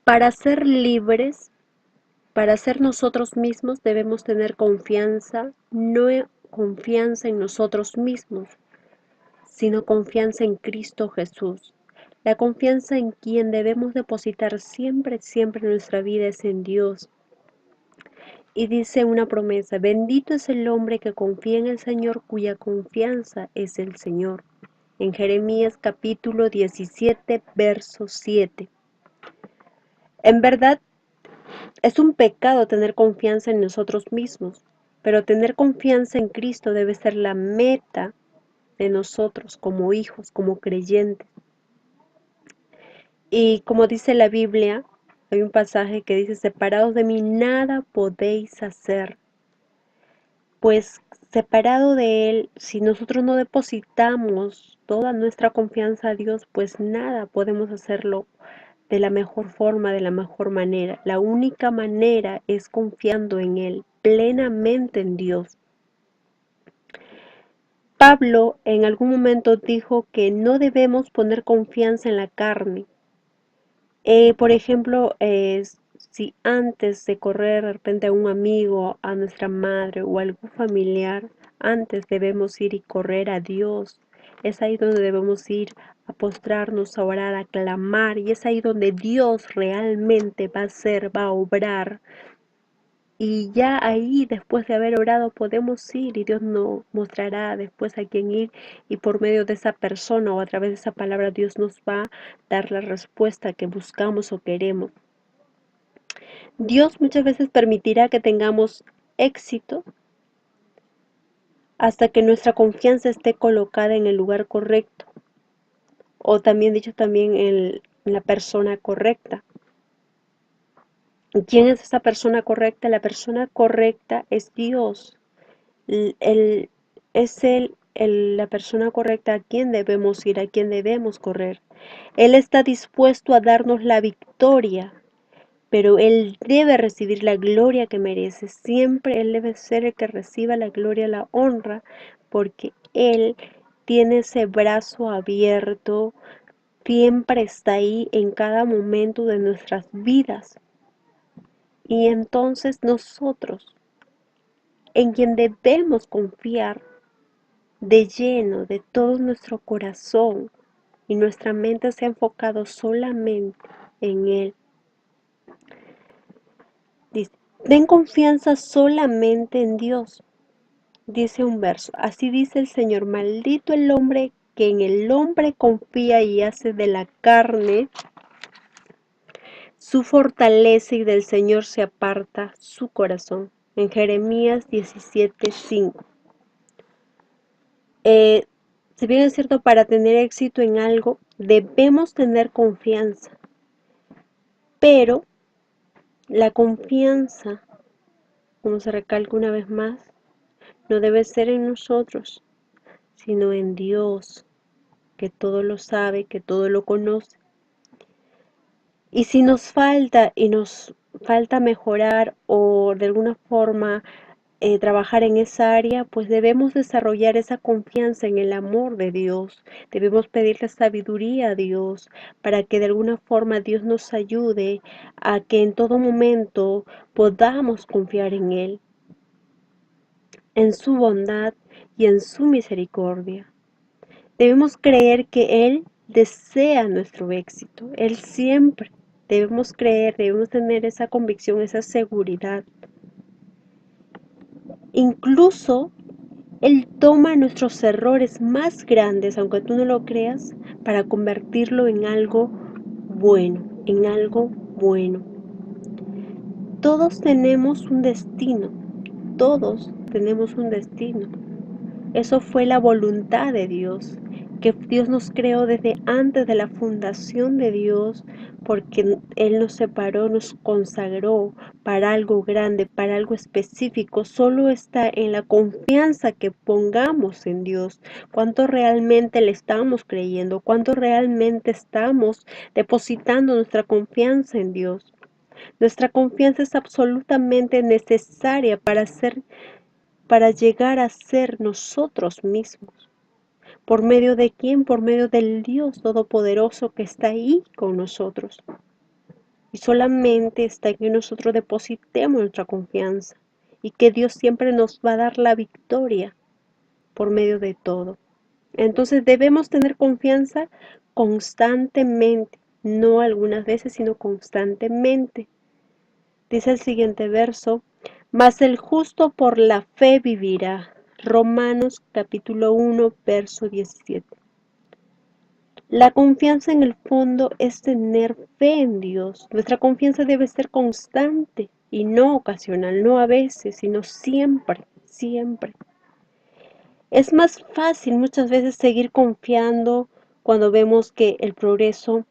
Para ser libres, para ser nosotros mismos debemos tener confianza, no confianza en nosotros mismos, sino confianza en Cristo Jesús. La confianza en quien debemos depositar siempre, siempre en nuestra vida es en Dios. Y dice una promesa, bendito es el hombre que confía en el Señor, cuya confianza es el Señor. En Jeremías capítulo 17, verso 7. En verdad, es un pecado tener confianza en nosotros mismos, pero tener confianza en Cristo debe ser la meta de nosotros como hijos, como creyentes. Y como dice la Biblia, hay un pasaje que dice, separados de mí nada podéis hacer. Pues separado de Él, si nosotros no depositamos toda nuestra confianza a Dios, pues nada podemos hacerlo de la mejor forma, de la mejor manera. La única manera es confiando en Él, plenamente en Dios. Pablo en algún momento dijo que no debemos poner confianza en la carne. Por ejemplo, si antes de correr de repente a un amigo, a nuestra madre o a algún familiar, antes debemos ir y correr a Dios. Es ahí donde debemos ir a postrarnos, a orar, a clamar, y es ahí donde Dios realmente va a ser, va a obrar. Y ya ahí, después de haber orado, podemos ir y Dios nos mostrará después a quién ir y por medio de esa persona o a través de esa palabra Dios nos va a dar la respuesta que buscamos o queremos. Dios muchas veces permitirá que tengamos éxito hasta que nuestra confianza esté colocada en el lugar correcto o también dicho también en la persona correcta. ¿Quién es esa persona correcta? La persona correcta es Dios. Es la persona correcta a quien debemos ir, a quien debemos correr. Él está dispuesto a darnos la victoria, pero Él debe recibir la gloria que merece. Siempre Él debe ser el que reciba la gloria, la honra, porque Él tiene ese brazo abierto, siempre está ahí en cada momento de nuestras vidas. Y entonces nosotros, en quien debemos confiar, de lleno, de todo nuestro corazón y nuestra mente se ha enfocado solamente en Él. Dice, ten confianza solamente en Dios, dice un verso. Así dice el Señor, maldito el hombre que en el hombre confía y hace de la carne su fortaleza y del Señor se aparta su corazón. En Jeremías 17:5. Si bien es cierto, para tener éxito en algo, debemos tener confianza, pero la confianza, como se recalca una vez más, no debe ser en nosotros, sino en Dios, que todo lo sabe, que todo lo conoce. Y si nos falta mejorar o de alguna forma trabajar en esa área, pues debemos desarrollar esa confianza en el amor de Dios. Debemos pedirle sabiduría a Dios para que de alguna forma Dios nos ayude a que en todo momento podamos confiar en Él, en su bondad y en su misericordia. Debemos creer que Él desea nuestro éxito. Él siempre. Debemos creer, debemos tener esa convicción, esa seguridad. Incluso Él toma nuestros errores más grandes, aunque tú no lo creas, para convertirlo en algo bueno, en algo bueno. Todos tenemos un destino, todos tenemos un destino. Eso fue la voluntad de Dios, que Dios nos creó desde antes de la fundación de Dios, porque Él nos separó, nos consagró para algo grande, para algo específico. Solo está en la confianza que pongamos en Dios, cuánto realmente le estamos creyendo, cuánto realmente estamos depositando nuestra confianza en Dios. Nuestra confianza es absolutamente necesaria para llegar a ser nosotros mismos. ¿Por medio de quién? Por medio del Dios Todopoderoso que está ahí con nosotros. Y solamente está en que nosotros depositemos nuestra confianza y que Dios siempre nos va a dar la victoria por medio de todo. Entonces debemos tener confianza constantemente, no algunas veces, sino constantemente. Dice el siguiente verso, mas el justo por la fe vivirá. Romanos capítulo 1, verso 17. La confianza en el fondo es tener fe en Dios. Nuestra confianza debe ser constante y no ocasional, no a veces, sino siempre, siempre. Es más fácil muchas veces seguir confiando cuando vemos que el progreso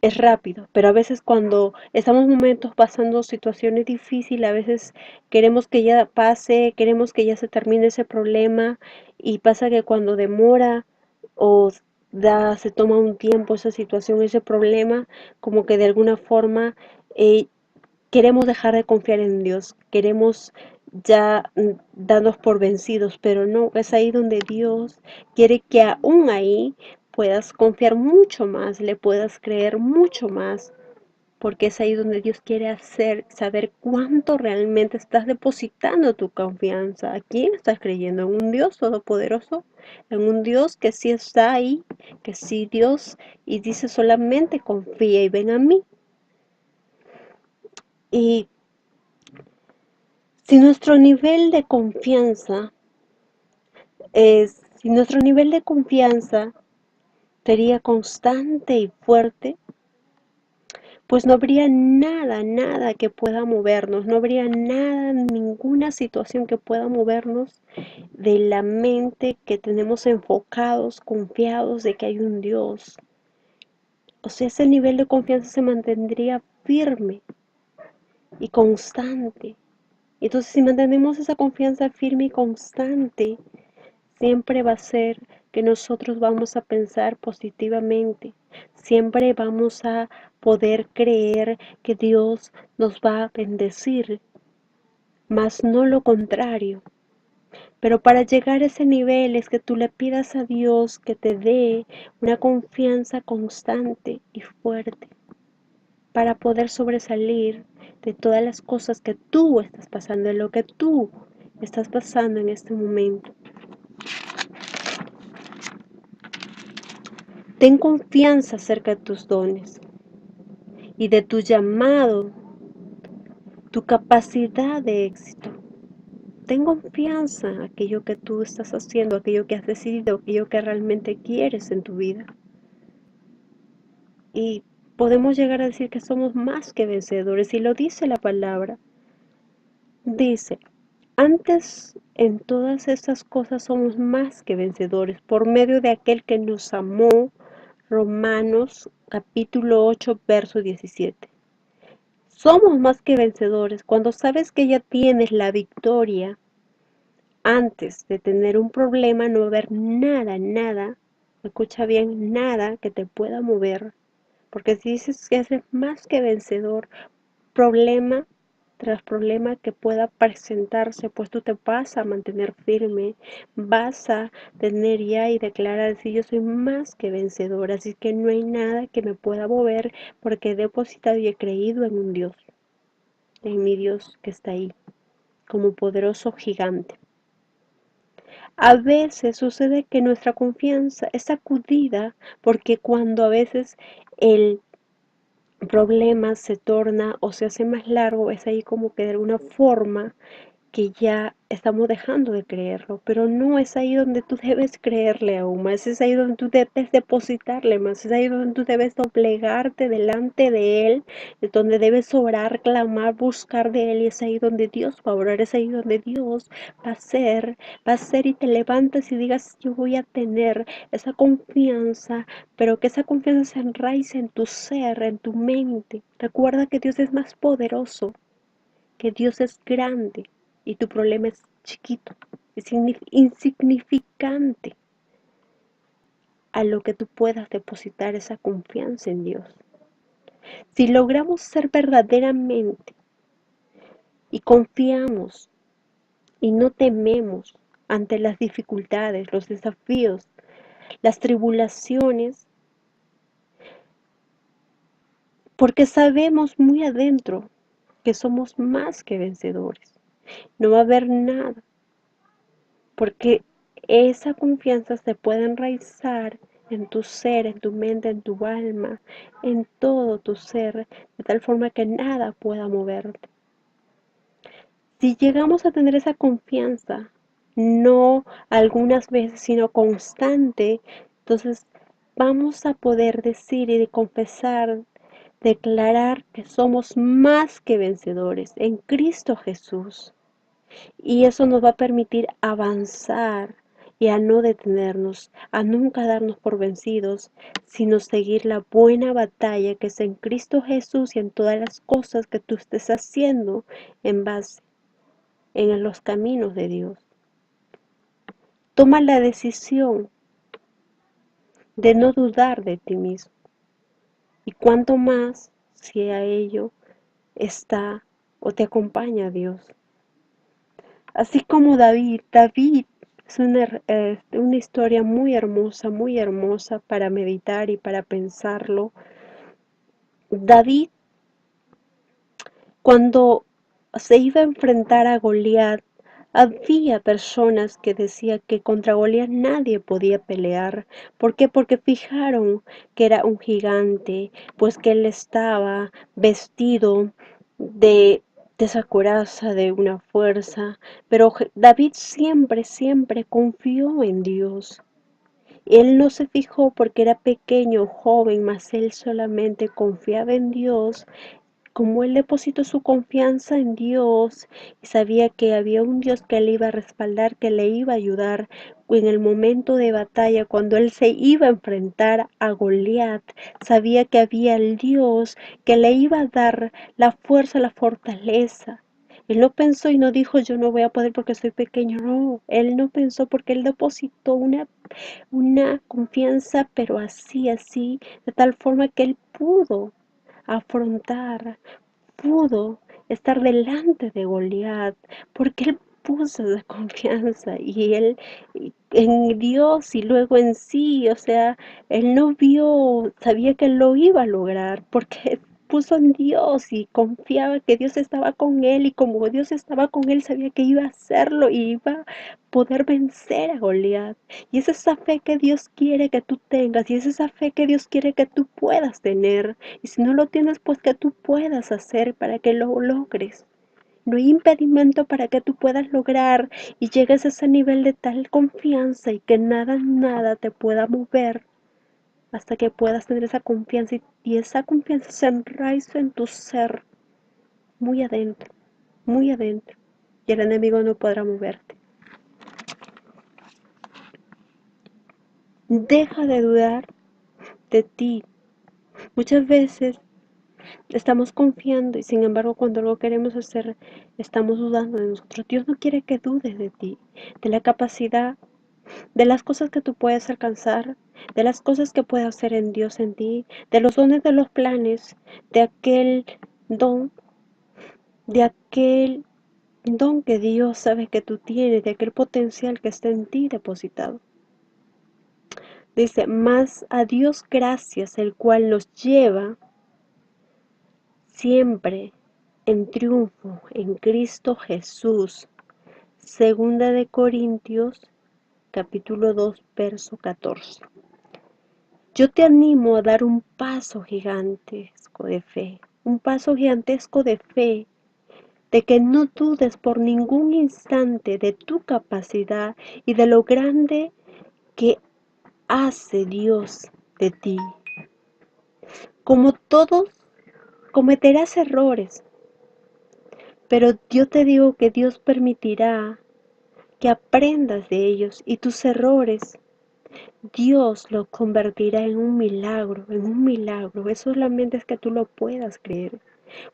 es rápido, pero a veces cuando estamos momentos pasando situaciones difíciles, a veces queremos que ya pase, queremos que ya se termine ese problema y pasa que cuando demora o se toma un tiempo esa situación, ese problema, como que de alguna forma eh, queremos dejar de confiar en Dios, queremos ya darnos por vencidos, pero no, es ahí donde Dios quiere que aún ahí puedas confiar mucho más, le puedas creer mucho más, porque es ahí donde Dios quiere saber cuánto realmente estás depositando tu confianza. ¿A quién estás creyendo? ¿En un Dios todopoderoso? ¿En un Dios que sí está ahí? Que sí Dios y dice solamente confía y ven a mí. Y si nuestro nivel de confianza si nuestro nivel de confianza sería constante y fuerte, pues no habría nada, nada que pueda movernos, no habría nada, ninguna situación que pueda movernos de la mente que tenemos enfocados, confiados de que hay un Dios. O sea, ese nivel de confianza se mantendría firme y constante. Entonces, si mantenemos esa confianza firme y constante, siempre va a ser que nosotros vamos a pensar positivamente. Siempre vamos a poder creer que Dios nos va a bendecir, mas no lo contrario. Pero para llegar a ese nivel es que tú le pidas a Dios que te dé una confianza constante y fuerte para poder sobresalir de todas las cosas que tú estás pasando, de lo que tú estás pasando en este momento. Ten confianza acerca de tus dones y de tu llamado, tu capacidad de éxito. Ten confianza en aquello que tú estás haciendo, aquello que has decidido, aquello que realmente quieres en tu vida. Y podemos llegar a decir que somos más que vencedores, y lo dice la palabra. Dice, antes en todas estas cosas somos más que vencedores por medio de aquel que nos amó. Romanos capítulo 8, verso 17. Somos más que vencedores cuando sabes que ya tienes la victoria. Antes de tener un problema no va a haber nada, nada, escucha bien, nada que te pueda mover. Porque si dices que eres más que vencedor, problema tras problema que pueda presentarse, pues tú te vas a mantener firme, vas a tener ya y declarar, si yo soy más que vencedor, así que no hay nada que me pueda mover porque he depositado y he creído en un Dios, en mi Dios que está ahí, como poderoso gigante. A veces sucede que nuestra confianza es sacudida porque cuando a veces el problema se torna o se hace más largo, es ahí como que de alguna forma que ya estamos dejando de creerlo, pero no es ahí donde tú debes creerle aún más, es ahí donde tú debes depositarle más, es ahí donde tú debes doblegarte delante de Él, es donde debes orar, clamar, buscar de Él, y es ahí donde Dios va a obrar, es ahí donde Dios va a ser y te levantas y digas, yo voy a tener esa confianza, pero que esa confianza se enraice en tu ser, en tu mente. Recuerda que Dios es más poderoso, que Dios es grande y tu problema es chiquito, es insignificante a lo que tú puedas depositar esa confianza en Dios. Si logramos ser verdaderamente y confiamos y no tememos ante las dificultades, los desafíos, las tribulaciones, porque sabemos muy adentro que somos más que vencedores. No va a haber nada, porque esa confianza se puede enraizar en tu ser, en tu mente, en tu alma, en todo tu ser, de tal forma que nada pueda moverte. Si llegamos a tener esa confianza, no algunas veces, sino constante, entonces vamos a poder decir y confesar, declarar que somos más que vencedores en Cristo Jesús. Y eso nos va a permitir avanzar y a no detenernos, a nunca darnos por vencidos, sino seguir la buena batalla que es en Cristo Jesús y en todas las cosas que tú estés haciendo en base en los caminos de Dios. Toma la decisión de no dudar de ti mismo. Y cuanto más si a ello está o te acompaña Dios. Así como David es una historia muy hermosa para meditar y para pensarlo. David, cuando se iba a enfrentar a Goliat, había personas que decían que contra Goliat nadie podía pelear. ¿Por qué? Porque fijaron que era un gigante, pues que él estaba vestido de esa coraza, de una fuerza. Pero David siempre confió en Dios. Él no se fijó porque era pequeño, joven, mas él solamente confiaba en Dios. Como él depositó su confianza en Dios y sabía que había un Dios que le iba a respaldar, que le iba a ayudar en el momento de batalla, cuando él se iba a enfrentar a Goliat, sabía que había el Dios que le iba a dar la fuerza, la fortaleza. Él no pensó y no dijo, yo no voy a poder porque soy pequeño. No, él no pensó porque él depositó una confianza, pero así, de tal forma que él pudo afrontar, pudo estar delante de Goliat, porque él puso esa confianza y él en Dios y luego en sí, o sea, él no vio, sabía que lo iba a lograr, porque puso en Dios y confiaba que Dios estaba con él y como Dios estaba con él sabía que iba a hacerlo y iba a poder vencer a Goliat. Y es esa fe que Dios quiere que tú tengas y es esa fe que Dios quiere que tú puedas tener. Y si no lo tienes, pues que tú puedas hacer para que lo logres. No hay impedimento para que tú puedas lograr y llegues a ese nivel de tal confianza y que nada te pueda mover hasta que puedas tener esa confianza y esa confianza se enraiza en tu ser muy adentro, muy adentro. Y el enemigo no podrá moverte. Deja de dudar de ti. Muchas veces estamos confiando y sin embargo cuando lo queremos hacer estamos dudando de nosotros. Dios no quiere que dudes de ti, de la capacidad, de las cosas que tú puedes alcanzar, de las cosas que puede hacer en Dios en ti, de los dones, de los planes, de aquel don, de aquel don que Dios sabe que tú tienes, de aquel potencial que está en ti depositado. Dice, más a Dios gracias, el cual nos lleva siempre en triunfo en Cristo Jesús. Segunda de Corintios, capítulo 2, verso 14. Yo te animo a dar un paso gigantesco de fe, un paso gigantesco de fe, de que no dudes por ningún instante de tu capacidad y de lo grande que hace Dios de ti. Como todos, cometerás errores, pero yo te digo que Dios permitirá que aprendas de ellos y tus errores Dios los convertirá en un milagro, en un milagro. Eso solamente es que tú lo puedas creer.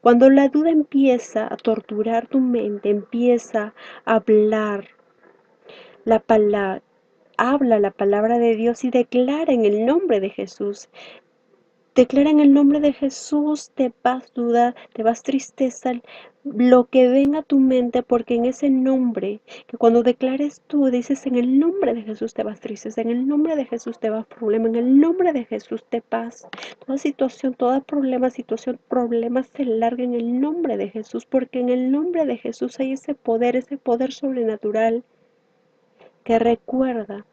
Cuando la duda empieza a torturar tu mente, empieza a hablar la palabra, habla la palabra de Dios y declara en el nombre de Jesús. Declara en el nombre de Jesús, te paz, duda, te vas tristeza, lo que venga a tu mente, porque en ese nombre, que cuando declares tú, dices en el nombre de Jesús te vas tristeza, en el nombre de Jesús te vas problema, en el nombre de Jesús te paz. Toda situación, toda problema, situación, problema se larga en el nombre de Jesús, porque en el nombre de Jesús hay ese poder sobrenatural que recuerda,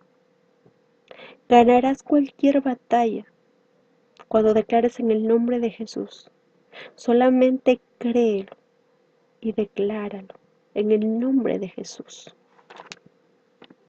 ganarás cualquier batalla cuando declares en el nombre de Jesús. Solamente créelo y decláralo en el nombre de Jesús.